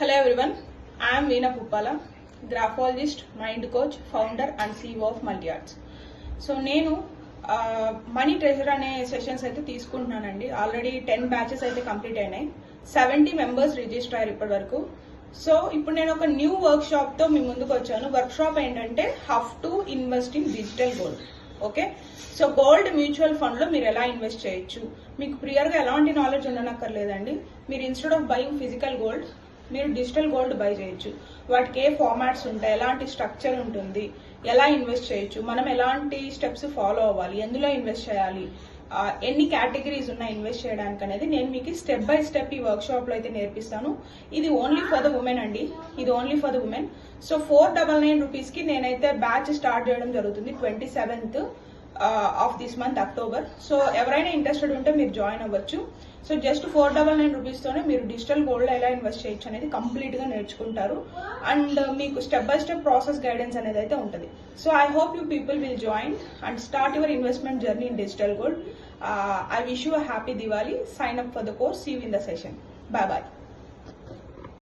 Hello everyone, I am Veena Puppala, graphologist, mind coach, founder and CEO of Multiarts. So నేను money treasure అనే sessions అయితే తీసుకుంటున్నానండి. Already 10 batches అయితే complete అయినాయి. 70 members register అయ్యారు ఇప్పటి వరకు. సో ఇప్పుడు నేను ఒక న్యూ వర్క్ షాప్ తో మీ ముందుకు వచ్చాను. వర్క్ షాప్ ఏంటంటే how to invest in digital gold. Okay, so gold mutual fund లో మీరు ఎలా ఇన్వెస్ట్ చేయొచ్చు, మీకు ప్రియర్ గా ఎలాంటి నాలెడ్జ్ ఉండనక్కర్లేదండి. మీరు instead of buying physical gold మీరు డిజిటల్ గోల్డ్ బై చేయొచ్చు. వాటికి ఏ ఫార్మాట్స్ ఉంటాయి, ఎలాంటి స్ట్రక్చర్ ఉంటుంది, ఎలా ఇన్వెస్ట్ చేయొచ్చు, మనం ఎలాంటి స్టెప్స్ ఫాలో అవ్వాలి, ఎందులో ఇన్వెస్ట్ చేయాలి, ఎన్ని కేటగిరీస్ ఉన్నాయి ఇన్వెస్ట్ చేయడానికి అనేది నేను మీకు స్టెప్ బై స్టెప్ ఈ వర్క్ షాప్ లో అయితే నేర్పిస్తాను. ఇది ఓన్లీ ఫర్ ద ఉమెన్ అండి, ఇది only for the women. So 499 rupees కి నేనైతే బ్యాచ్ స్టార్ట్ చేయడం జరుగుతుంది 27th of this month October. So ఎవరైనా ఇంట్రెస్టెడ్ ఉంటే మీరు జాయిన్ అవ్వచ్చు. సో జస్ట్ 499 రూపీస్ తోనే మీరు డిజిటల్ గోల్డ్ ఎలా ఇన్వెస్ట్ చేయొచ్చు అనేది కంప్లీట్ గా నేర్చుకుంటారు. అండ్ మీకు step by step process guidance అనేది అయితే ఉంటుంది. So I hope you people will join and start your investment journey in digital gold. I wish you a happy Diwali. Sign up for the course. See you in the session. Bye bye.